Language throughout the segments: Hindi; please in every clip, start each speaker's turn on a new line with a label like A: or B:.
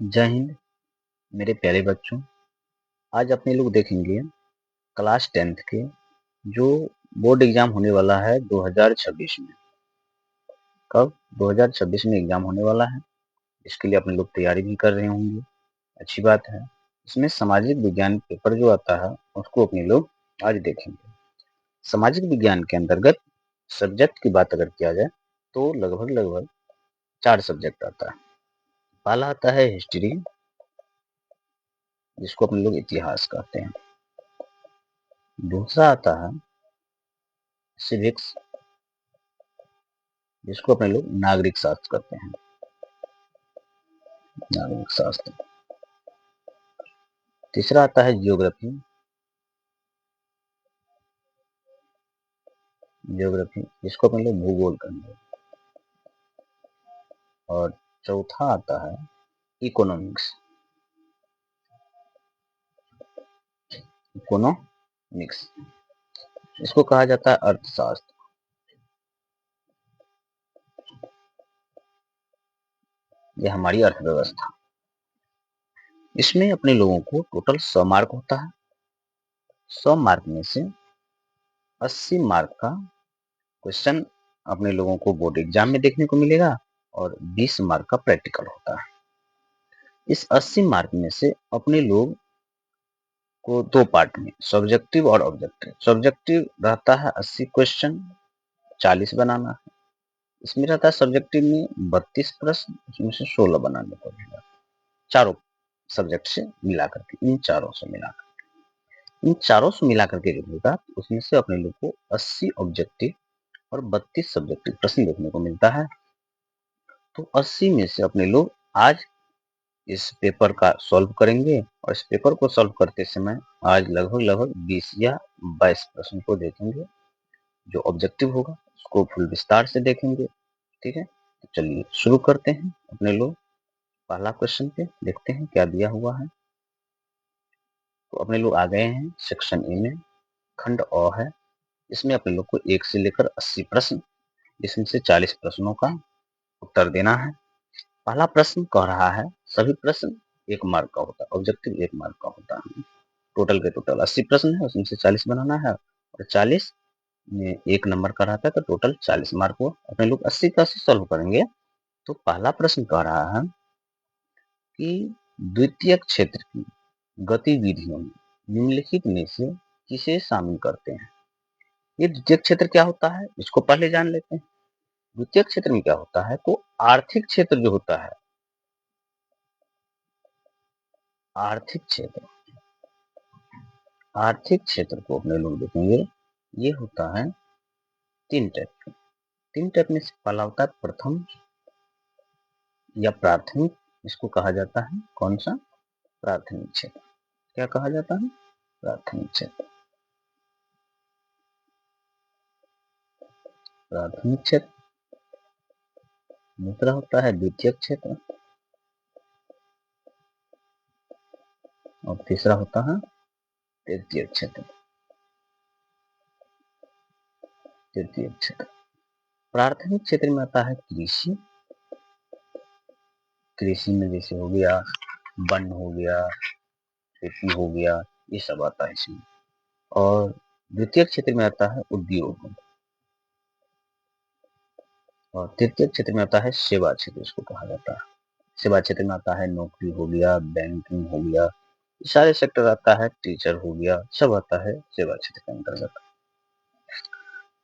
A: जय हिंद मेरे प्यारे बच्चों। आज अपने लोग देखेंगे क्लास 10th के जो बोर्ड एग्जाम होने वाला है 2026 में। कब? 2026 में एग्जाम होने वाला है। इसके लिए अपने लोग तैयारी भी कर रहे होंगे। अच्छी बात है। इसमें सामाजिक विज्ञान पेपर जो आता है उसको अपने लोग आज देखेंगे। सामाजिक विज्ञान के अंतर्गत सब्जेक्ट की बात अगर किया जाए तो लगभग 4 सब्जेक्ट आता है। पहला आता है हिस्ट्री, जिसको अपने लोग इतिहास कहते हैं। दूसरा आता है सिविक्स, जिसको अपने लोग नागरिक शास्त्र कहते हैं। नागरिक शास्त्र। तीसरा आता है जियोग्राफी। जियोग्राफी, जिसको अपने लोग भूगोल कहेंगे। और चौथा आता है इकोनॉमिक्स। इकोनॉमिक्स, इसको कहा जाता है अर्थशास्त्र। यह हमारी अर्थव्यवस्था। इसमें अपने लोगों को टोटल 100 मार्क होता है। 100 मार्क में से 80 मार्क का क्वेश्चन अपने लोगों को बोर्ड एग्जाम में देखने को मिलेगा और 20 मार्क का प्रैक्टिकल होता है। इस 80 मार्क में से अपने लोग को 2 पार्ट में, सब्जेक्टिव और ऑब्जेक्टिव। सब्जेक्टिव रहता है 80 क्वेश्चन, 40 बनाना है। इसमें रहता है सब्जेक्टिव में 32 प्रश्न, उसमें से 16 बनाने को मिलेगा। चारों सब्जेक्ट से मिला करके, इन चारों से मिला करके रहेगा, उसमें से अपने लोग को 80 ऑब्जेक्टिव और 32 सब्जेक्टिव प्रश्न देखने को मिलता है। तो 80 में से अपने लोग आज इस पेपर का सॉल्व करेंगे और इस पेपर को सॉल्व करते समय आज लगभग 20 या 22 प्रश्न को देखेंगे। जो ऑब्जेक्टिव होगा उसको फुल विस्तार से देखेंगे। ठीक है, तो चलिए शुरू करते हैं। अपने लोग पहला क्वेश्चन पे देखते हैं क्या दिया हुआ है। तो अपने लोग आ गए हैं सेक्शन ए में। खंड अ है। इसमें अपने लोग को 1 से लेकर 80 प्रश्न, जिसमें से 40 प्रश्नों का उत्तर देना है। पहला प्रश्न कह रहा है, सभी प्रश्न 1 मार्क का होता है, ऑब्जेक्टिव 1 मार्क का होता है। टोटल के टोटल 80 प्रश्न है, उसमें से 40 बनाना है और 40 में 1 नंबर का रहता है, तो टोटल 40 मार्क हुआ। अपने लोग 80 का 80 सॉल्व करेंगे। तो पहला प्रश्न कह रहा है कि द्वितीय क्षेत्र की गतिविधियों में निम्नलिखित में से किसे शामिल करते हैं। ये द्वितीय क्षेत्र क्या होता है इसको पहले जान लेते हैं। द्वितीय क्षेत्र में क्या होता है, तो आर्थिक क्षेत्र जो होता है, आर्थिक क्षेत्र, आर्थिक क्षेत्र को अपने लोग देखेंगे। ये होता है 3 टाइप का। 3 टाइप में से पहला होता है प्रथम या प्राथमिक। इसको कहा जाता है कौन सा? प्राथमिक क्षेत्र। क्या कहा जाता है? प्राथमिक क्षेत्र। प्राथमिक क्षेत्र। दूसरा होता है द्वितीय क्षेत्र और तीसरा होता है तृतीय क्षेत्र। तृतीय क्षेत्र। प्राथमिक क्षेत्र में आता है कृषि। कृषि में जैसे हो गया वन हो गया, खेती हो गया, ये सब आता है इसमें। और द्वितीय क्षेत्र में आता है उद्योग और तृतीय क्षेत्र में आता है सेवा क्षेत्र, इसको कहा जाता है। सेवा क्षेत्र में आता है नौकरी हो गया, बैंकिंग हो गया, ये सारे सेक्टर आता है, टीचर हो गया, सब आता है सेवा क्षेत्र के अंतर्गत।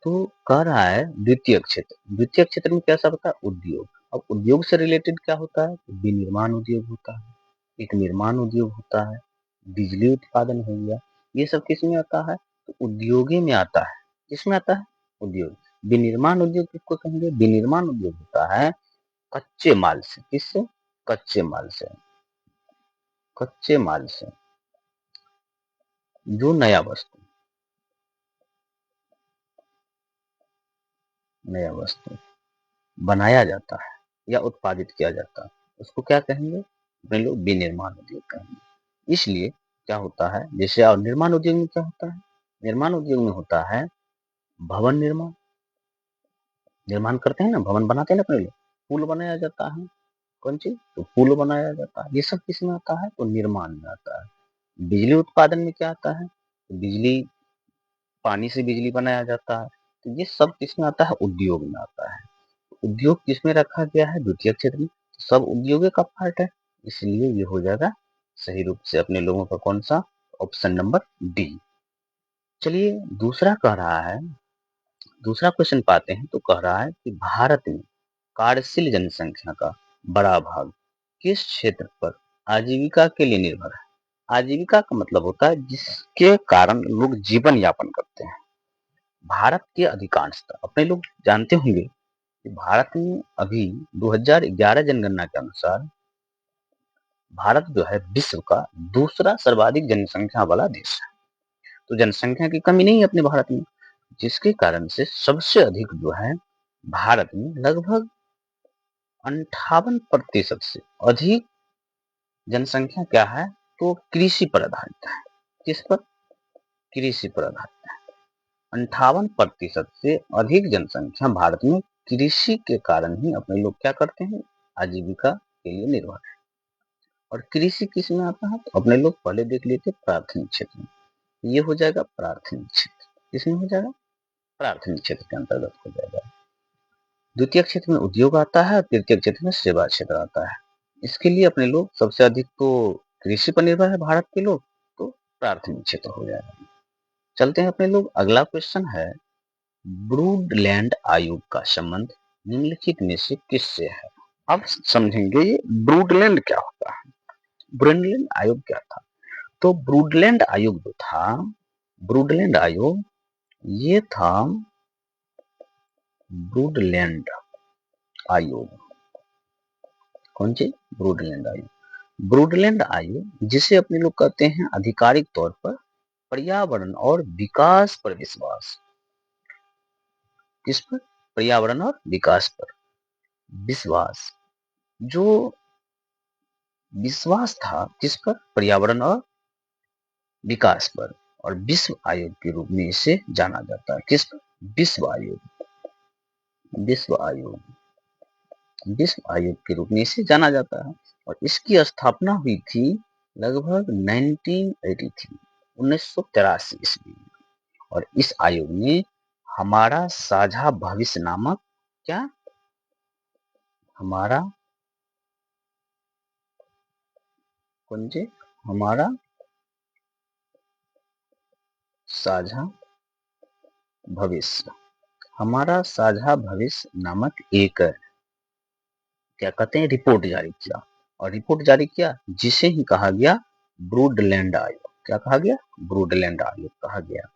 A: तो कह रहा है द्वितीय क्षेत्र। द्वितीय क्षेत्र में कैसा होता है? उद्योग। अब उद्योग से रिलेटेड क्या होता है? विनिर्माण उद्योग होता है, एक निर्माण उद्योग होता है, बिजली उत्पादन हो गया, ये सब किस में आता है? तो उद्योगी में आता है। किसमें आता है? उद्योग। विनिर्माण उद्योग किसको कहेंगे? विनिर्माण उद्योग होता है कच्चे माल से। किससे? कच्चे माल से। कच्चे माल से जो नया वस्तु बनाया जाता है या उत्पादित किया जाता है, उसको क्या कहेंगे? अपने लोग विनिर्माण उद्योग कहेंगे। इसलिए क्या होता है, जैसे और निर्माण उद्योग में क्या होता है? निर्माण उद्योग में होता है भवन निर्माण। निर्माण करते हैं ना, भवन बनाते हैं ना अपने लोग, पुल बनाया जाता है, कौन चीज? तो पुल बनाया जाता है। ये सब किसमें आता है? तो निर्माण में आता है। बिजली उत्पादन में क्या आता है? तो बिजली, पानी से बिजली बनाया जाता है। तो ये सब किसमें आता है? उद्योग में आता है। उद्योग किसमें रखा गया है? द्वितीय क्षेत्र में। सब उद्योग का पार्ट है, इसलिए ये हो जाएगा सही रूप से अपने लोगों का कौन सा? Option number D. चलिए दूसरा कह रहा है, दूसरा क्वेश्चन पाते हैं। तो कह रहा है कि भारत में कार्यशील जनसंख्या का बड़ा भाग किस क्षेत्र पर आजीविका के लिए निर्भर है? आजीविका का मतलब होता है जिसके कारण लोग जीवन यापन करते हैं। भारत के अधिकांशतः अपने लोग जानते होंगे कि भारत में अभी 2011 जनगणना के अनुसार भारत जो है विश्व का दूसरा सर्वाधिक जनसंख्या वाला देश है। तो जनसंख्या की कमी नहीं है अपने भारत में, जिसके कारण से सबसे अधिक जो है भारत में लगभग 58% से अधिक जनसंख्या क्या है? तो कृषि पर आधारित है। किस पर? कृषि पर आधारित है। 58% से अधिक जनसंख्या भारत में कृषि के कारण ही अपने लोग क्या करते हैं? आजीविका के लिए निर्भर है। और कृषि किस में आता है? तो अपने लोग पहले देख लेते प्राथमिक क्षेत्र में। ये हो जाएगा प्राथमिक क्षेत्र। किसमें हो जाएगा? प्राथमिक क्षेत्र के अंतर्गत हो जाएगा। द्वितीय क्षेत्र में उद्योग आता है और तृतीय क्षेत्र में सेवा क्षेत्र आता है। इसके लिए अपने लोग सबसे अधिक तो कृषि पर निर्भर है भारत के लोग, तो प्राथमिक क्षेत्र हो जाएगा। चलते हैं अपने लोग, अगला क्वेश्चन है, ब्रूडलैंड आयोग का संबंध निम्नलिखित में से किससे है? अब समझेंगे ये ब्रूडलैंड क्या होता है। ब्रूडलैंड आयोग क्या था? तो ब्रूडलैंड आयोग जो था, ब्रूडलैंड आयोग ये था ब्रूडलैंड आयोग। कौन सी? ब्रूडलैंड आयोग। ब्रूडलैंड आयोग जिसे अपने लोग कहते हैं आधिकारिक तौर पर पर्यावरण और विकास पर विश्वास। किस पर? पर्यावरण और विकास पर विश्वास। जो विश्वास था किस पर? पर्यावरण और विकास पर। और विश्व आयोग के रूप में इसे जाना जाता है। किस पर? विश्व आयोग। विश्व आयोग, विश्व आयोग के रूप में इसे जाना जाता है। और इसकी स्थापना हुई थी लगभग 1983, 1983 ईस्वी में। और इस आयोग ने हमारा साझा भविष्य नामक क्या? हमारा कौन जी? हमारा साझा भविष्य, हमारा साझा भविष्य नामक एक क्या कहते हैं रिपोर्ट जारी किया। और रिपोर्ट जारी किया जिसे ही कहा गया ब्रूडलैंड आयोग। क्या कहा गया? ब्रूडलैंड आयोग कहा गया।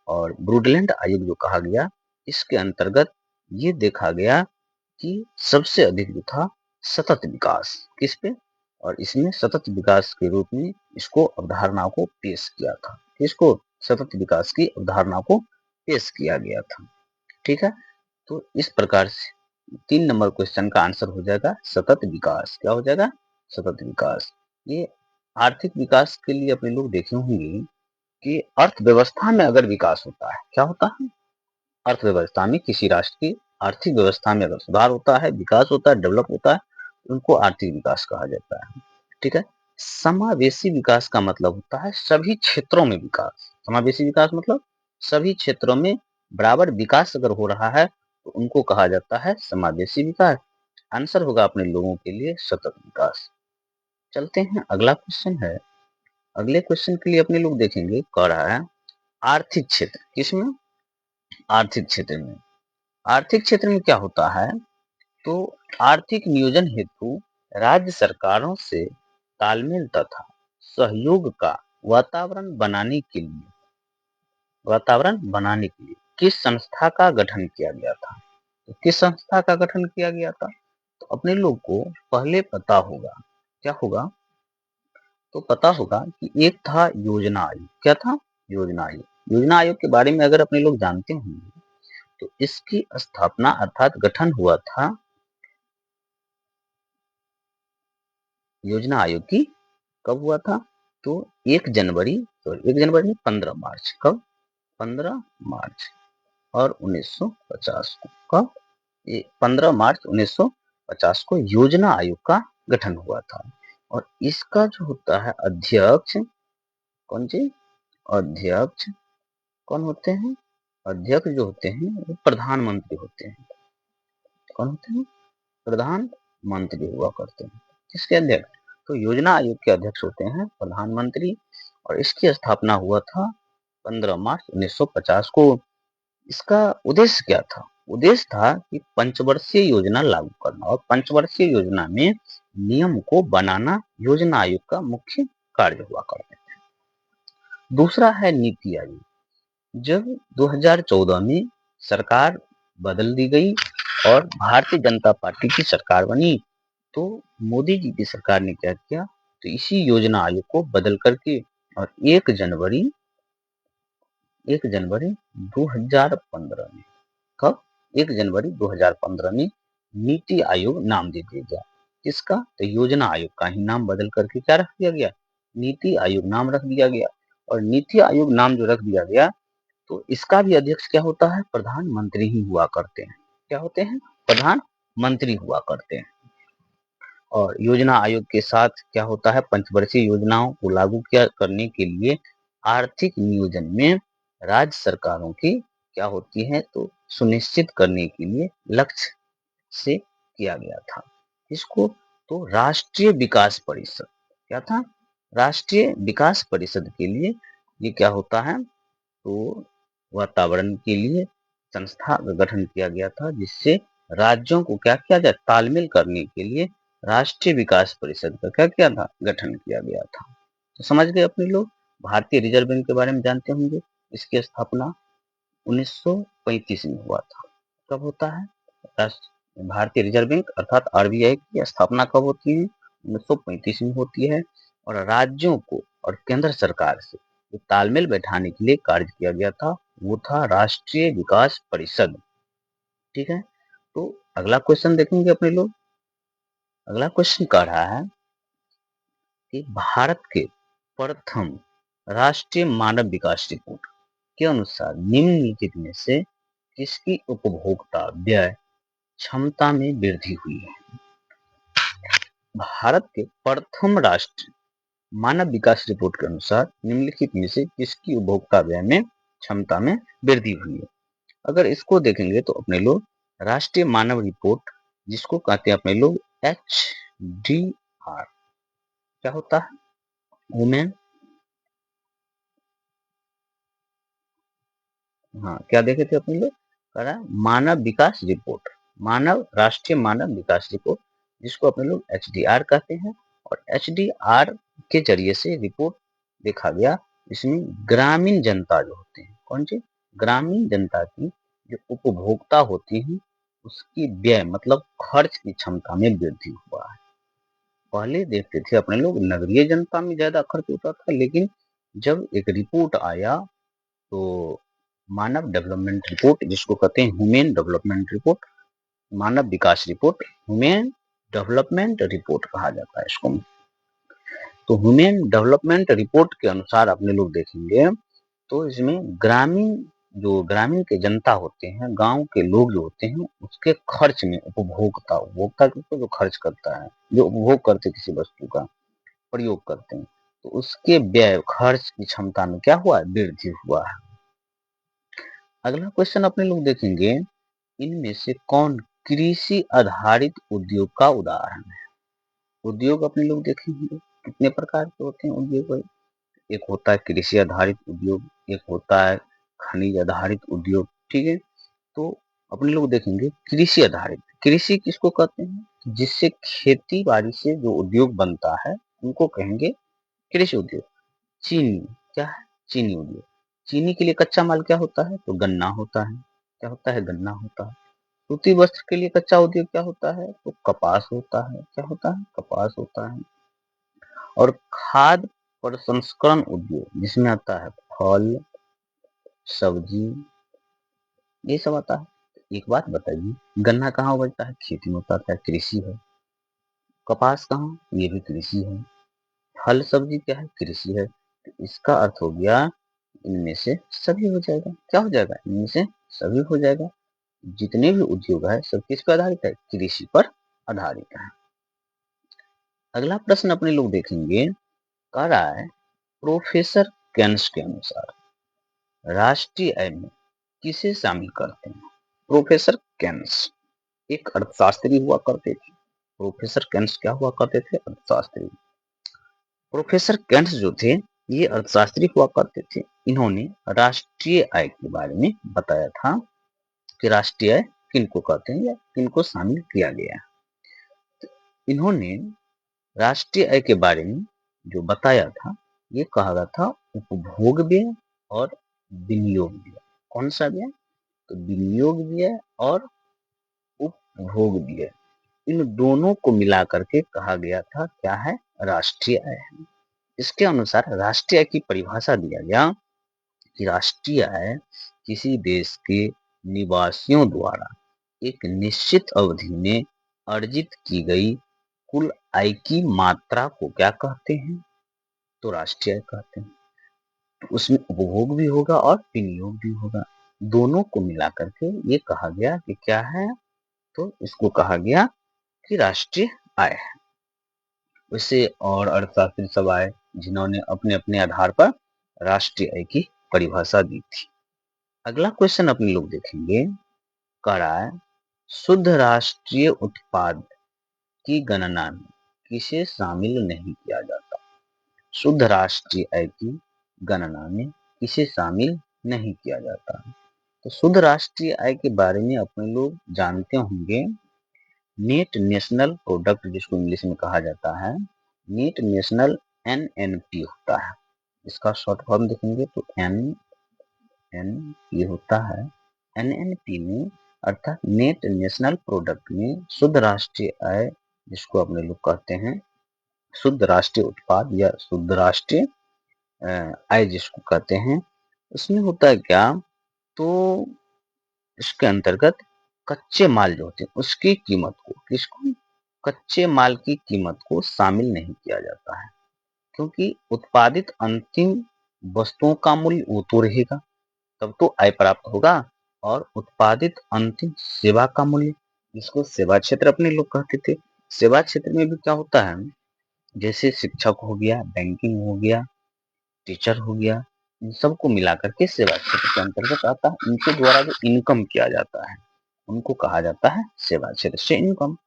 A: और ब्रूडलैंड आयोग जो कहा गया, इसके अंतर्गत ये देखा गया कि सबसे अधिक जो था सतत विकास। किस पे? और इसमें सतत विकास के रूप में इसको अवधारणा को पेश किया था। किसको? सतत विकास की अवधारणा को पेश किया गया था। ठीक है, तो इस प्रकार से 3 नंबर क्वेश्चन का आंसर हो जाएगा सतत विकास। क्या हो जाएगा? सतत विकास। ये आर्थिक विकास के लिए अपने लोग देखे होंगे कि अर्थव्यवस्था में अगर विकास होता है, क्या होता है? अर्थव्यवस्था में, किसी राष्ट्र की आर्थिक व्यवस्था में अगर सुधार होता है, विकास होता है, डेवलप होता है, उनको आर्थिक विकास कहा जाता है। ठीक है। समावेशी विकास का मतलब होता है सभी क्षेत्रों में विकास। समावेशी विकास मतलब सभी क्षेत्रों में बराबर विकास अगर हो रहा है तो उनको कहा जाता है समावेशी विकास। आंसर होगा अपने लोगों के लिए सतत विकास। चलते हैं, अगला क्वेश्चन है। अगले क्वेश्चन के लिए अपने लोग देखेंगे, कह रहा है आर्थिक क्षेत्र। किसमें? आर्थिक क्षेत्र में। आर्थिक क्षेत्र में क्या होता है? तो आर्थिक नियोजन हेतु राज्य सरकारों से तालमेल तथा सहयोग का वातावरण बनाने के लिए किस संस्था का गठन किया गया था? तो किस संस्था का गठन किया गया था? तो अपने लोग को पहले पता होगा, क्या होगा? तो पता होगा कि एक था योजना आयोग। क्या था? योजना आयोग। योजना आयोग के बारे में अगर अपने लोग जानते होंगे तो इसकी स्थापना अर्थात गठन हुआ था योजना आयोग की, कब हुआ था? तो 1 जनवरी, सॉरी 1 जनवरी नहीं, 15 मार्च। कब? 15 मार्च और 1950 को। कब? ये 15 मार्च 1950 को योजना आयोग का गठन हुआ था। और इसका जो होता है अध्यक्ष, कौन जी, अध्यक्ष कौन होते हैं, अध्यक्ष जो होते हैं वो प्रधानमंत्री होते हैं। कौन होते हैं, प्रधानमंत्री हुआ करते हैं। किसके अध्यक्ष, तो योजना आयोग के अध्यक्ष होते हैं प्रधानमंत्री। और इसकी स्थापना हुआ था 15 मार्च 1950 को। इसका उद्देश्य क्या था, उद्देश्य था कि पंचवर्षीय योजना लागू करना, और पंचवर्षीय योजना में नियम को बनाना योजना आयोग का मुख्य कार्य हुआ करता है। दूसरा है नीति आयोग। जब 2014 में सरकार बदल दी गई और भारतीय जनता पार्टी की सरकार बनी, तो मोदी जी की सरकार ने क्या किया, तो इसी योजना आयोग को बदल करके और 1 जनवरी 2015 में, कब, 1 जनवरी 2015 में नीति आयोग नाम दे दिया गया। किसका, तो योजना आयोग का ही नाम बदल करके क्या रख दिया गया, नीति आयोग नाम रख दिया गया। और नीति आयोग नाम जो रख दिया गया, तो इसका भी अध्यक्ष क्या होता है, प्रधानमंत्री ही हुआ करते हैं। क्या होते हैं, प्रधानमंत्री हुआ करते हैं। और योजना आयोग के साथ क्या होता है, पंचवर्षीय योजनाओं को लागू किया करने के लिए आर्थिक नियोजन में राज्य सरकारों की क्या होती है, तो सुनिश्चित करने के लिए लक्ष्य से किया गया था। इसको तो राष्ट्रीय विकास परिषद, क्या था, राष्ट्रीय विकास परिषद के लिए ये क्या होता है, तो वातावरण के लिए संस्था का गठन किया गया था, जिससे राज्यों को क्या किया जाए, तालमेल करने के लिए राष्ट्रीय विकास परिषद का क्या किया था, गठन किया गया था। तो समझ गए अपने लोग। भारतीय रिजर्व बैंक के बारे में जानते होंगे। इसकी स्थापना 1935 में हुआ था। कब होता है, भारतीय रिजर्व बैंक अर्थात आरबीआई की स्थापना कब होती है, 1935 में होती है। और राज्यों को और केंद्र सरकार से जो तालमेल बैठाने के लिए कार्य किया गया था, वो था राष्ट्रीय विकास परिषद। ठीक है, तो अगला क्वेश्चन देखेंगे अपने लोग। अगला क्वेश्चन कह रहा है कि भारत के प्रथम राष्ट्रीय मानव विकास रिपोर्ट के अनुसार निम्नलिखित में से किसकी उपभोक्ता व्यय क्षमता में वृद्धि हुई है। भारत के प्रथम राष्ट्रीय मानव विकास रिपोर्ट के अनुसार निम्नलिखित में से किसकी उपभोक्ता व्यय में क्षमता में वृद्धि हुई है। अगर इसको देखेंगे तो अपने लोग राष्ट्रीय मानव रिपोर्ट, जिसको कहते हैं अपने लोग HDR, क्या होता है, वुमेन, हाँ क्या देखे थे अपने लोग, कह रहा है मानव विकास रिपोर्ट, राष्ट्रीय मानव विकास रिपोर्ट, जिसको अपने लोग HDR कहते हैं। और HDR के जरिए से रिपोर्ट देखा गया, इसमें ग्रामीण जनता जो होते हैं, कौन सी, ग्रामीण जनता की जो उपभोक्ता होती है, उसकी व्यय मतलब खर्च की क्षमता में वृद्धि हुआ है। पहले देखते थे अपने लोग नगरीय जनता में ज्यादा खर्च होता था, लेकिन जब एक रिपोर्ट आया, तो मानव डेवलपमेंट रिपोर्ट, जिसको कहते हैं ह्यूमन डेवलपमेंट रिपोर्ट, मानव विकास रिपोर्ट, ह्यूमन डेवलपमेंट रिपोर्ट कहा जाता है इसको। तो ह्यूमन डेवलपमेंट रिपोर्ट के अनुसार अपने लोग देखेंगे, तो इसमें ग्रामीण के जनता होते हैं, गांव के लोग जो होते हैं, उसके खर्च में उपभोक्ता किसको, जो खर्च करता है, जो उपभोग करते किसी वस्तु का प्रयोग करते हैं, तो उसके व्यय खर्च की क्षमता में क्या हुआ है, वृद्धि हुआ है। अगला क्वेश्चन अपने लोग देखेंगे, इनमें से कौन कृषि आधारित उद्योग का उदाहरण है। उद्योग अपने लोग देखेंगे कितने प्रकार के होते हैं उद्योग। एक होता है कृषि आधारित उद्योग, एक होता है खनिज आधारित उद्योग। ठीक है, तो अपने लोग देखेंगे कृषि आधारित, कृषि किसको कहते हैं, जिससे खेती बाड़ी से जो उद्योग बनता है उनको कहेंगे कृषि उद्योग। चीनी, क्या है, चीनी उद्योग, चीनी के लिए कच्चा माल क्या होता है, तो गन्ना होता है। क्या होता है, गन्ना होता है। सूती वस्त्र के लिए कच्चा उद्योग क्या होता है, तो कपास होता है। क्या होता है, कपास होता है। और खाद्य प्रसंस्करण उद्योग, जिसमें आता है फल, सब्जी, ये सब आता है। एक बात बताइए, गन्ना कहाँ उगता है, खेती में उगता है, कृषि है। कपास कहाँ, ये भी कृषि है। फल सब्जी क्या है, कृषि है। तो इसका अर्थ हो गया, इनमें से सभी हो जाएगा। क्या हो जाएगा, इनमें से सभी हो जाएगा। जितने भी उद्योग है सब किस पर आधारित है, कृषि पर आधारित है। अगला प्रश्न अपने लोग देखेंगे, कह रहा है प्रोफेसर केन्स के अनुसार राष्ट्रीय आय में किसे शामिल करते हैं? प्रोफेसर केन्स एक अर्थशास्त्री हुआ करते थे। प्रोफेसर केन्स क्या हुआ करते थे? अर्थशास्त्री। प्रोफेसर केन्स जो थे ये अर्थशास्त्री हुआ करते थे। इन्होंने राष्ट्रीय आय के बारे में बताया था कि राष्ट्रीय आय किनको कहते हैं या किनको शामिल किया गया है। इन्होंने राष्ट्रीय आय के बारे में जो बताया था ये कहा गया था उपभोग व्यय और विनियोग व्यय। कौन सा व्यय? तो विनियोग व्यय और उपभोग व्यय, इन दोनों को मिला करके कहा गया था क्या है? राष्ट्रीय आय है। इसके अनुसार राष्ट्रीय आय की परिभाषा दिया गया कि राष्ट्रीय आय किसी देश के निवासियों द्वारा एक निश्चित अवधि में अर्जित की गई कुल आय की मात्रा को क्या कहते हैं? तो राष्ट्रीय आय कहते हैं। तो उसमें उपभोग भी होगा और विनियोग भी होगा, दोनों को मिला करके ये कहा गया कि क्या है? तो इसको कहा गया कि राष्ट्रीय आय है। वैसे और अर्थशास्त्री सब आए जिन्होंने अपने अपने आधार पर राष्ट्रीय आय की परिभाषा दी थी। अगला क्वेश्चन अपने लोग देखेंगे, कह रहा है शुद्ध राष्ट्रीय उत्पाद की गणना में किसे शामिल नहीं किया जाता? शुद्ध राष्ट्रीय आय की गणना में किसे शामिल नहीं किया जाता? तो शुद्ध राष्ट्रीय आय के बारे में अपने लोग जानते होंगे, नेट नेशनल प्रोडक्ट जिसको इंग्लिश में कहा जाता है, नेट नेशनल एनएनपी होता है। इसका शॉर्ट फॉर्म देखेंगे तो एनएनपी होता है। एनएनपी में अर्थात नेट नेशनल प्रोडक्ट में शुद्ध राष्ट्रीय आय जिसको अपने लोग कहते हैं शुद्ध राष्ट्रीय उत्पाद या शुद्ध राष्ट्रीय आय जिसको कहते हैं, उसमें होता है क्या? तो इसके अंतर्गत कच्चे माल जो होते हैं उसकी कीमत को, किसको? कच्चे माल की कीमत को शामिल नहीं किया जाता है, क्योंकि उत्पादित अंतिम वस्तुओं का मूल्य वो तो रहेगा, तब तो आय प्राप्त होगा। और उत्पादित अंतिम सेवा का मूल्य, जिसको सेवा क्षेत्र अपने लोग कहते थे। सेवा क्षेत्र में भी क्या होता है, जैसे शिक्षक हो गया, बैंकिंग हो गया, टीचर हो गया, इन सबको मिला करके सेवा क्षेत्र के अंतर्गत आता है। इनके द्वारा जो इनकम किया जाता है उनको कहा जाता है सेवा क्षेत्र से इनकम।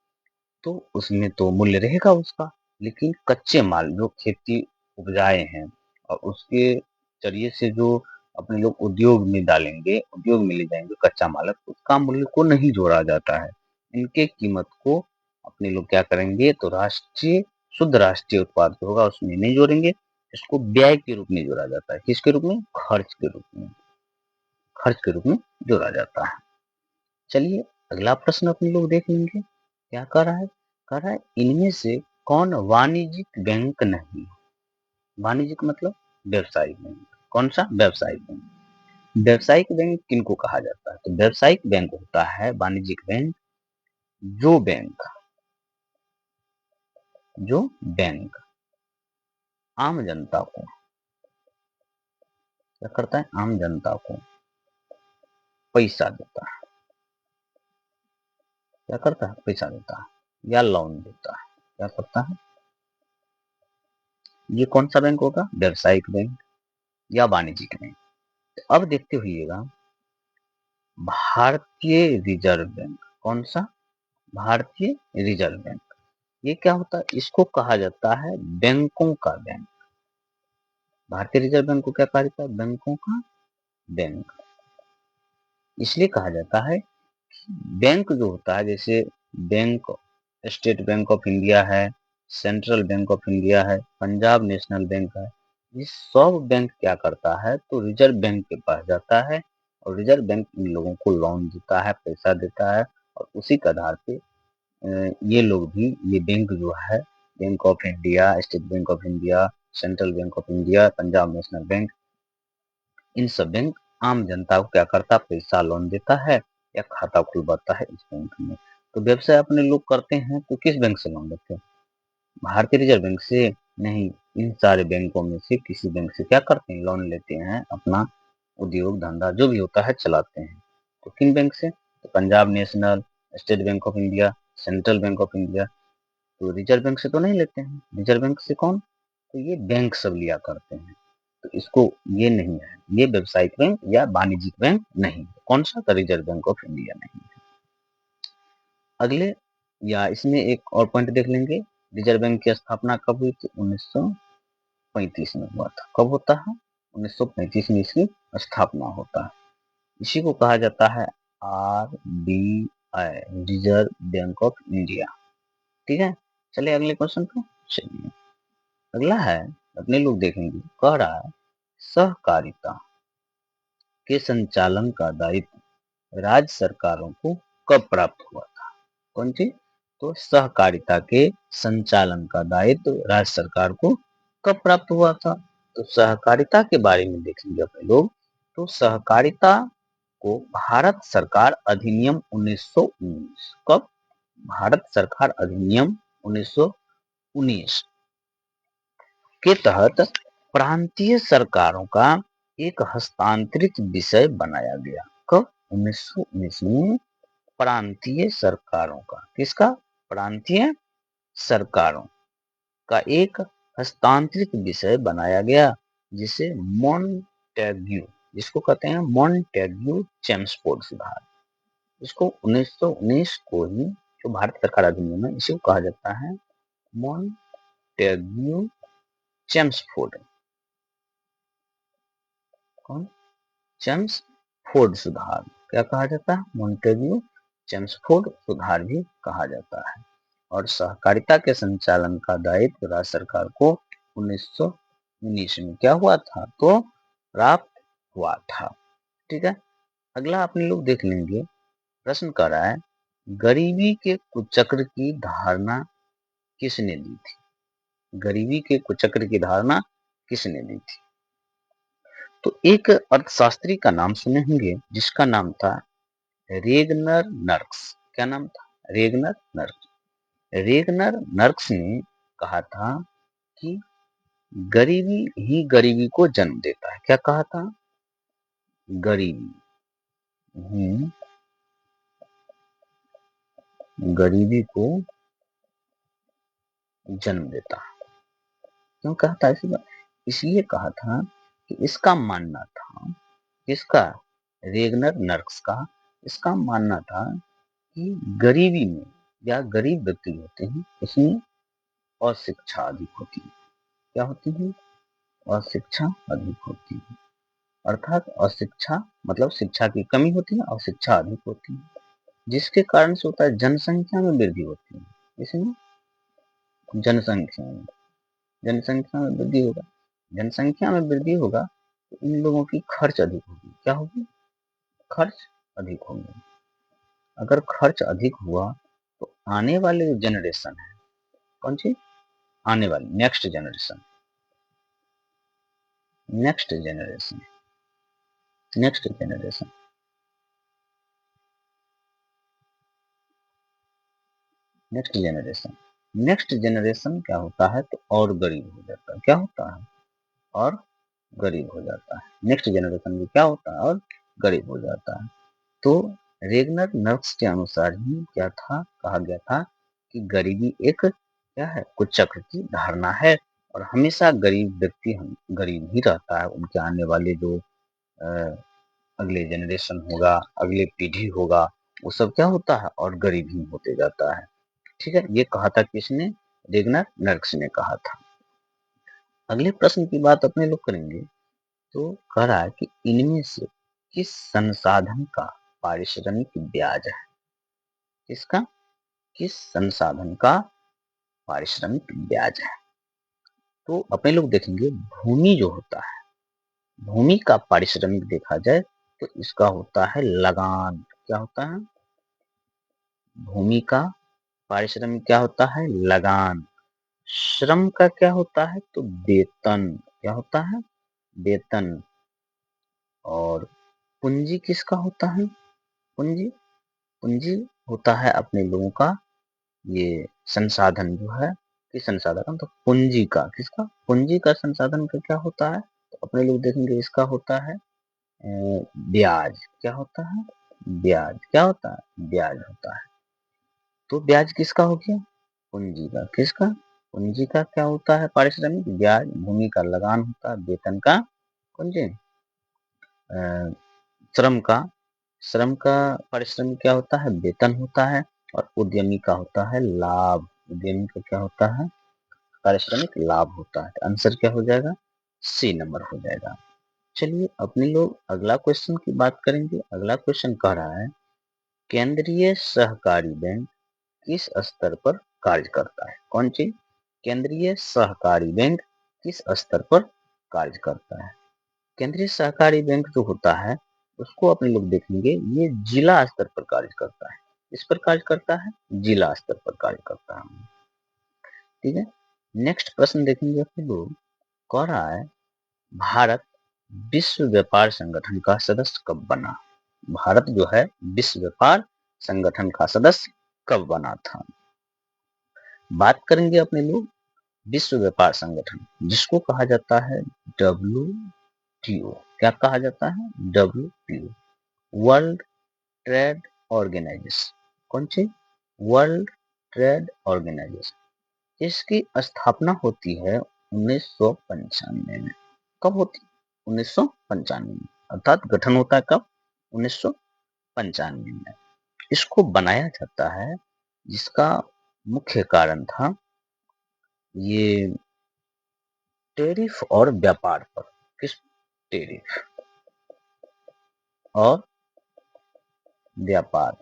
A: तो उसमें तो मूल्य रहेगा उसका, लेकिन कच्चे माल जो खेती उपजाए हैं और उसके जरिए से जो अपने लोग उद्योग में डालेंगे, उद्योग में ले जाएंगे कच्चा माल, उसका मूल्य को नहीं जोड़ा जाता है। इनके कीमत को अपने लोग क्या करेंगे? तो राष्ट्रीय शुद्ध राष्ट्रीय उत्पाद जो होगा उसमें नहीं जोड़ेंगे, इसको व्यय के रूप में जोड़ा जाता है। किसके रूप में? खर्च के रूप में, खर्च के रूप में जोड़ा जाता है। चलिए अगला प्रश्न अपने लोग देख लेंगे, क्या कर रहा है? कह रहा है इनमें से कौन वाणिज्यिक बैंक नहीं? वाणिज्यिक मतलब व्यवसायिक बैंक। कौन सा? व्यवसायिक बैंक। व्यवसायिक बैंक किनको कहा जाता है? तो व्यवसायिक बैंक होता है वाणिज्यिक बैंक जो बैंक आम जनता को क्या करता है? आम जनता को पैसा देता है। क्या करता है? पैसा देता है या लोन देता है। क्या करता है? ये कौन सा बैंक होगा? व्यवसायिक बैंक या वाणिज्यिक बैंक। तो अब देखते हुइएगा भारतीय रिजर्व बैंक। कौन सा? भारतीय रिजर्व बैंक। ये क्या होता है? इसको कहा जाता है बैंकों का बैंक। भारतीय रिजर्व बैंक को क्या कहा जाता है? बैंकों का बैंक। इसलिए कहा जाता है बैंक जो होता है, जैसे bank state bank of India है, सेंट्रल बैंक ऑफ इंडिया है, पंजाब नेशनल बैंक है, ये सब बैंक क्या करता है? तो रिजर्व बैंक के पास जाता है और रिजर्व बैंक इन लोगों को लोन देता है, पैसा देता है। और उसी के आधार पे ये लोग भी, ये बैंक जो है, bank of India, state bank of India, central bank of India, Punjab national bank, इन सब बैंक आम जनता को क्या करता? पैसा लोन देता है या खाता खुलवाता है इस बैंक में। तो व्यवसाय अपने लोग करते हैं तो किस बैंक से लोन लेते हैं? भारतीय रिजर्व बैंक से नहीं, इन सारे बैंकों में से किसी बैंक से क्या करते हैं? लोन लेते हैं, अपना उद्योग धंधा जो भी होता है चलाते हैं। तो किन बैंक से? तो Punjab national, state bank of India, central bank of India, तो रिजर्व बैंक से तो नहीं लेते हैं। रिजर्व बैंक से कौन? तो ये बैंक सब लिया करते हैं। तो इसको ये नहीं है, ये व्यावसायिक बैंक या वाणिज्यिक बैंक नहीं है। कौन सा? तो रिजर्व बैंक ऑफ इंडिया नहीं है। अगले या इसमें एक और पॉइंट देख लेंगे। रिजर्व बैंक की स्थापना कब हुई थी? 1935 में हुआ था। कब होता है? 1935 में इसकी स्थापना होता है। इसी को कहा जाता है RBI, reserve bank of India. ठीक है, चलिए अगले क्वेश्चन पे चलिए। अगला है, अपने लोग देखेंगे, कह रहा है सहकारिता के संचालन का दायित्व राज्य सरकारों को कब प्राप्त हुआ था? कौन सी? तो सहकारिता के संचालन का दायित्व राज्य सरकार को कब प्राप्त हुआ था? तो सहकारिता के बारे में देखेंगे अपने लोग। तो सहकारिता को भारत सरकार अधिनियम 1919, कब? भारत सरकार अधिनियम 1919 के तहत प्रांतीय सरकारों का एक हस्तांतरित विषय बनाया गया। कब? 1919 में प्रांतीय सरकारों का, किसका? प्रांतीय सरकारों का एक हस्तांतरित विषय बनाया गया, जिसे मॉन्टेग्यू, जिसको कहते हैं मॉन्टेग्यू चेम्सफोर्ड सुधार। इसको 1919 को ही जो भारत सरकार अधिनियम है, इसी को कहा जाता है मॉन्टेग्यू चेम्सफोर्ड। कौन? चेम्सफोर्ड सुधार। क्या कहा जाता है? मॉन्टेग्यू चेम्सफोर्ड सुधार भी कहा जाता है। और सहकारिता के संचालन का दायित्व राज्य सरकार को 1919 में क्या हुआ था? तो प्राप्त हुआ था। ठीक है, अगला अपने लोग देख लेंगे। प्रश्न कर रहा है, गरीबी के कुचक्र की धारणा किसने दी थी? गरीबी के कुचक्र की धारणा किसने दी थी? तो एक अर्थशास्त्री का नाम सुने होंगे, जिसका नाम था रेगनर नर्क्स। क्या नाम था? रेगनर नर्क्स। रेगनर नर्क्स ने कहा था कि गरीबी ही गरीबी को जन्म देता है। क्या कहा था? गरीबी ही गरीबी को जन्म देता है। क्यों कहा था ऐसी बात? इसलिए कहा था कि इसका मानना था, किसका? रेगनर नर्क्स का। इसका मानना था कि गरीबी में या गरीब व्यक्ति होते हैं, उसमें अशिक्षा अधिक होती है। क्या होती है? अशिक्षा अधिक होती है। अर्थात अशिक्षा मतलब शिक्षा की कमी होती है, अशिक्षा अधिक होती है, जिसके कारण से होता है जनसंख्या में वृद्धि होती है। इसमें जनसंख्या में वृद्धि होगा। जनसंख्या में वृद्धि होगा तो इन लोगों की खर्च अधिक होगी। क्या होगी? खर्च अधिक होंगे। अगर खर्च अधिक हुआ तो आने वाले जो जनरेशन है, कौन सी? आने वाली next generation, next generation, next generation, next generation, next generation क्या होता है? तो और गरीब हो जाता है। क्या होता है? और गरीब हो जाता है। नेक्स्ट जनरेशन में क्या होता है? और गरीब हो जाता है। तो रेगनर नर्क्स के अनुसार ही क्या था? कहा गया था कि गरीबी एक क्या है? कुचक्र की धारणा है, और हमेशा गरीब व्यक्ति हम गरीब ही रहता है। उनके आने वाले जो अगले जनरेशन होगा, अगले पीढ़ी होगा, वो सब क्या होता है? और गरीब ही होते जाता है। ठीक है, ये कहा था किसने? रेगनर नर्क्स ने कहा था। अगले प्रश्न की बात अपने लोग करेंगे। तो कह रहा है कि इनमें से किस संसाधन का पारिश्रमिक ब्याज है? किसका? किस संसाधन का पारिश्रमिक ब्याज है? तो अपने लोग देखेंगे, भूमि जो होता है, भूमि का पारिश्रमिक देखा जाए तो इसका होता है लगान। क्या होता है? भूमि का पारिश्रमिक क्या होता है? लगान। श्रम का क्या होता है? तो वेतन। क्या होता है? वेतन। और पूंजी किसका होता है? पूंजी, पूंजी होता है अपने लोगों का ये संसाधन जो है, किस संसाधन? तो पूंजी का। किसका? पूंजी का संसाधन का क्या होता है? तो अपने लोग देखेंगे इसका होता है ब्याज। क्या होता है? ब्याज। क्या होता है? ब्याज होता है। तो ब्याज किसका हो गया? पूंजी का, किसका? पूंजी का क्या होता है? पारिश्रमिक, ब्याज, भूमि का लगान होता है, वेतन का पूंजी, श्रम का, श्रम का पारिश्रमिक क्या होता है? वेतन होता है। और उद्यमी का होता है लाभ, उद्यमी का क्या होता है? पारिश्रमिक लाभ होता है। आंसर क्या हो जाएगा? सी नंबर हो जाएगा। चलिए अपने लोग अगला क्वेश्चन की बात करेंगे। अगला क्वेश्चन कह रहा है केंद्रीय सहकारी बैंक किस स्तर पर कार्य करता है? कौन चीज? केंद्रीय सहकारी बैंक किस स्तर पर कार्य करता है? केंद्रीय सहकारी बैंक जो होता है उसको अपने लोग देखेंगे, ये जिला स्तर पर कार्य करता है। इस पर कार्य करता है, जिला स्तर पर कार्य करता है। ठीक है, नेक्स्ट प्रश्न देखेंगे अपने लोग। कह रहा है भारत विश्व व्यापार संगठन का सदस्य कब बना? भारत जो है विश्व व्यापार संगठन का सदस्य कब बना था? बात करेंगे अपने लोग विश्व व्यापार संगठन, जिसको कहा जाता है WTO। क्या कहा जाता है? WTO, world trade organisation. कौन सी? World trade organisation. इसकी स्थापना होती है 1995 में। कब होती? 1995 में। अर्थात गठन होता है कब? 1995 में। इसको बनाया जाता है, जिसका मुख्य कारण था ये टैरिफ और व्यापार पर। किस? टैरिफ और व्यापार,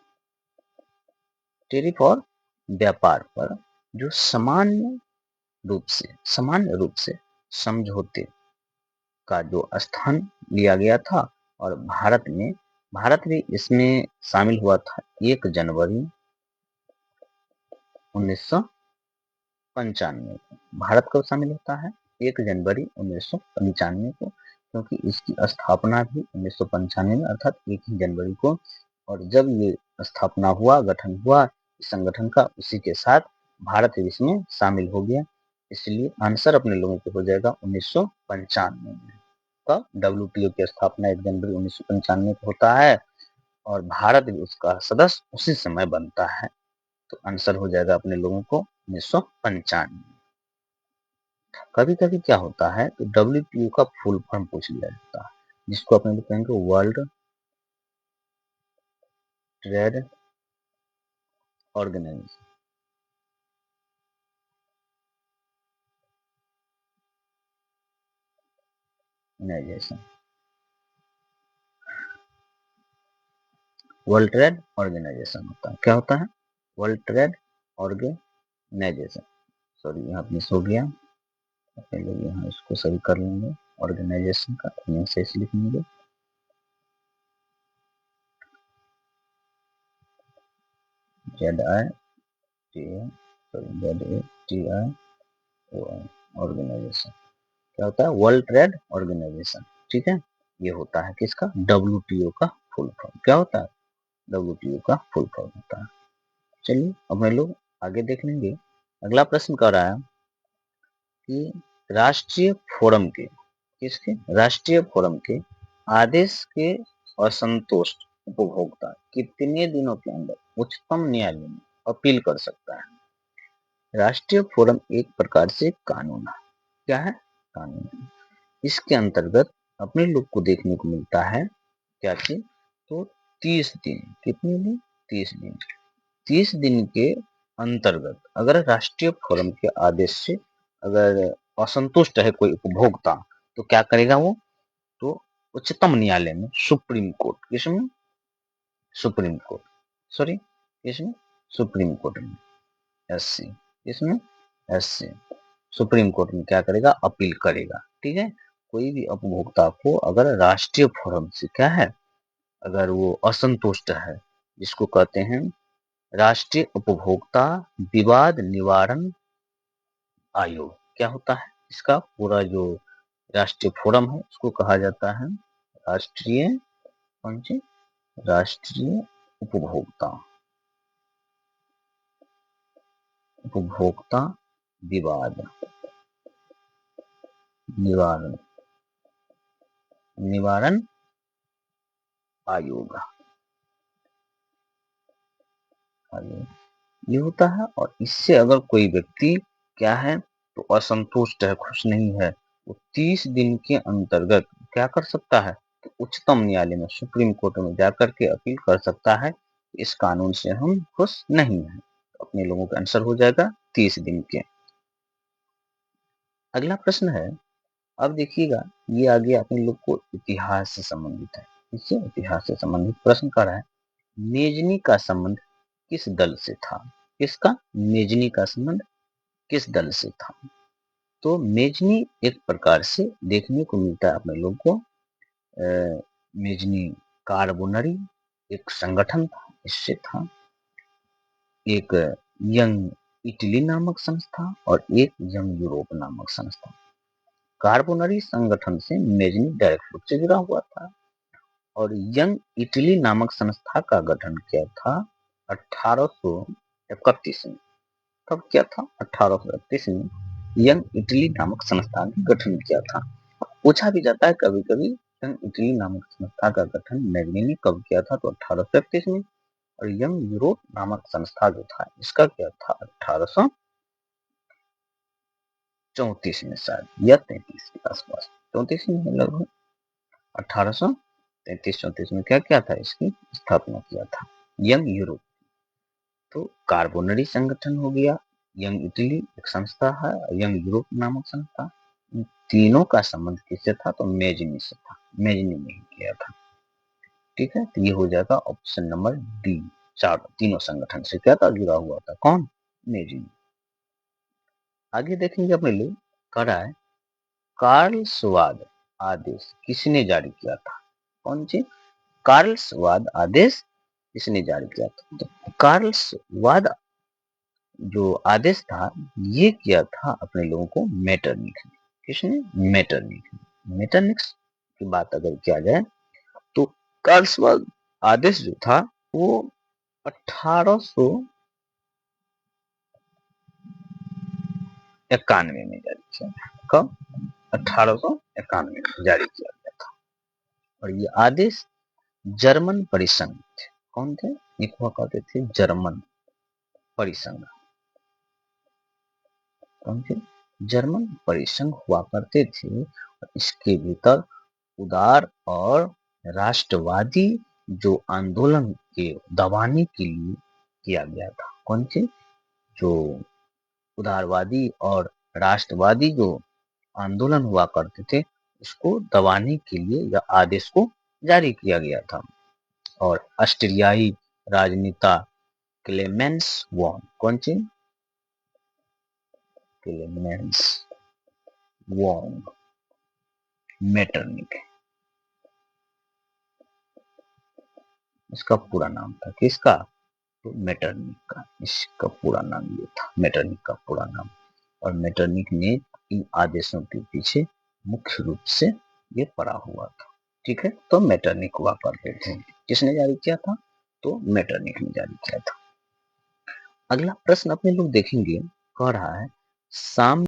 A: टैरिफ और व्यापार पर जो सामान्य रूप से समझौते का जो स्थान लिया गया था। और भारत भी इसमें शामिल हुआ था 1 जनवरी 1995 को। भारत कब शामिल होता है? 1 जनवरी 1995 को, क्योंकि इसकी स्थापना भी 1995 में, अर्थात 1 ही जनवरी को। और जब ये स्थापना हुआ, गठन हुआ इस संगठन का, उसी के साथ भारत भी इसमें शामिल हो गया। इसलिए आंसर अपने लोगों को हो जाएगा 1995 में। कब? WTO की स्थापना 1 जनवरी 1995 को होता है, और भारत भी उसका सदस्य उसी समय बनता है। तो आंसर हो जाएगा अपने लोगों को 1995। कभी कभी क्या होता है तो WTO का फुल फॉर्म पूछ लिया जाता है, जिसको अपने लोग कहेंगे world trade organisation. World trade organisation होता है। क्या होता है? World trade organisation. सॉरी, यहाँ मिस हो गया। अपने लोग यहाँ इसको सही कर लेंगे। ऑर्गेनाइजेशन का यहाँ से इस लिख लेंगे। ZITI ऑर्गेनाइजेशन क्या होता है? World trade organisation. ठीक है, ये होता है किसका? WTO का फुल फॉर्म। क्या होता है? WTO का फुल फॉर्म होता है। चलिए अब हम लोग आगे देख लेंगे। अगला प्रश्न कर रहा है कि राष्ट्रीय फोरम के, किसके? राष्ट्रीय फोरम के आदेश के असंतुष्ट उपभोक्ता कितने दिनों के अंदर उच्चतम न्यायालय में अपील कर सकता है? राष्ट्रीय फोरम एक प्रकार से कानून है। क्या है? कानून है। इसके अंतर्गत अपने लोग को देखने को मिलता है क्या चीज? तो 30 दिन। कितने दिन? 30 दिन। 30 दिन के अंतर्गत अगर राष्ट्रीय फोरम के आदेश से अगर असंतुष्ट है कोई उपभोक्ता, तो क्या करेगा वो? तो उच्चतम न्यायालय में, सुप्रीम कोर्ट, किसमें? सुप्रीम कोर्ट, सॉरी किसमें? सुप्रीम कोर्ट में, SC, किसमें? SC, सुप्रीम कोर्ट में क्या करेगा? अपील करेगा। ठीक है, कोई भी उपभोक्ता को अगर राष्ट्रीय फोरम से क्या है, अगर वो असंतुष्ट है, जिसको कहते हैं राष्ट्रीय उपभोक्ता विवाद निवारण आयोग। क्या होता है इसका पूरा जो राष्ट्रीय फोरम है, उसको कहा जाता है राष्ट्रीय, कौन सी? राष्ट्रीय उपभोक्ता उपभोक्ता विवाद निवारण निवारण आयोग। आयोग ये होता है। और इससे अगर कोई व्यक्ति क्या है तो असंतुष्ट है, खुश नहीं है, वो 30 दिन के अंतर्गत क्या कर सकता है तो उच्चतम न्यायालय में, सुप्रीम कोर्ट में जाकर के अपील कर सकता है, इस कानून से हम खुश नहीं हैं। तो अपने लोगों का आंसर हो जाएगा 30 दिन के। अगला प्रश्न है, अब देखिएगा, ये आगे अपने लोग को इतिहास से संबंधित है। इससे इतिहास से संबंधित प्रश्न कर रहा है, मेजनी का संबंध किस दल से था? किसका? मेजनी का संबंध किस दल से था? तो मेजनी एक प्रकार से देखने को मिलता है अपने लोग को, मेजनी कार्बोनरी एक संगठन था, इससे था। एक यंग इटली नामक संस्था और एक यंग यूरोप नामक संस्था। कार्बोनरी संगठन से मेजनी डायरेक्ट रूप से जुड़ा हुआ था और यंग इटली नामक संस्था का गठन किया था 1831 में। कब किया था? 1831 में यंग इटली नामक संस्था का गठन किया था। पूछा भी जाता है कभी कभी, यंग इटली नामक संस्था का गठन मेजनी ने कब किया था? तो 1831 में। और यंग यूरोप नामक संस्था जो था इसका क्या था? 1834 में शायद, या 33 के आसपास, 34 में लगभग। 1833-34 में क्या किया था? इसकी स्थापना किया था, यंग यूरोप। तो कार्बोनरी संगठन हो गया, यंग इटली एक संस्था है, यंग यूरोप नामक संस्था। इन तीनों का संबंध किससे था? तो मेजनी से था, मेजनी ने ही किया था। ठीक है, तो ये हो जाएगा ऑप्शन नंबर डी। तीनों संगठन से क्या था? जुड़ा हुआ था। कौन? मेजनी। आगे देखेंगे अपने लोग, कह है कार्लसवाद आदेश किसने जारी किया था? कौन सी? कार्लसवाद आदेश किसने जारी किया था? तो कार्लसवाद जो आदेश था ये किया था अपने लोगों को मेटरनिक्स ने। किसने? मेटरनिक्स ने। मेटरनिक्स की बात अगर किया जाए तो कार्लसवाद आदेश जो था वो 1891 में जारी किया। कब? 1891 में जारी किया गया था। और ये आदेश जर्मन परिसंघ थे। कौन थे? एक हुआ करते थे जर्मन परिसंघ। कौन थे? जर्मन परिसंघ हुआ करते थे। इसके भीतर उदार और राष्ट्रवादी जो आंदोलन के दबाने के लिए किया गया था। कौन से? जो उदारवादी और राष्ट्रवादी जो आंदोलन हुआ करते थे उसको दबाने के लिए यह आदेश को जारी किया गया था। और ऑस्ट्रियाई राजनेता क्लेमेंस वॉन, कौन सी? क्लेमेंस वॉन मेटरनिक, इसका पूरा नाम था। किसका? तो मेटरनिक का। इसका पूरा नाम ये था, मेटरनिक का पूरा नाम। और मेटरनिक ने इन आदेशों के पीछे मुख्य रूप से ये पड़ा हुआ था। ठीक है, तो मेटरनिक हुआ करते थे। किसने जारी किया था? तो मेटरनिक ने जारी किया था। अगला प्रश्न अपने लोग देखेंगे, कह रहा है साम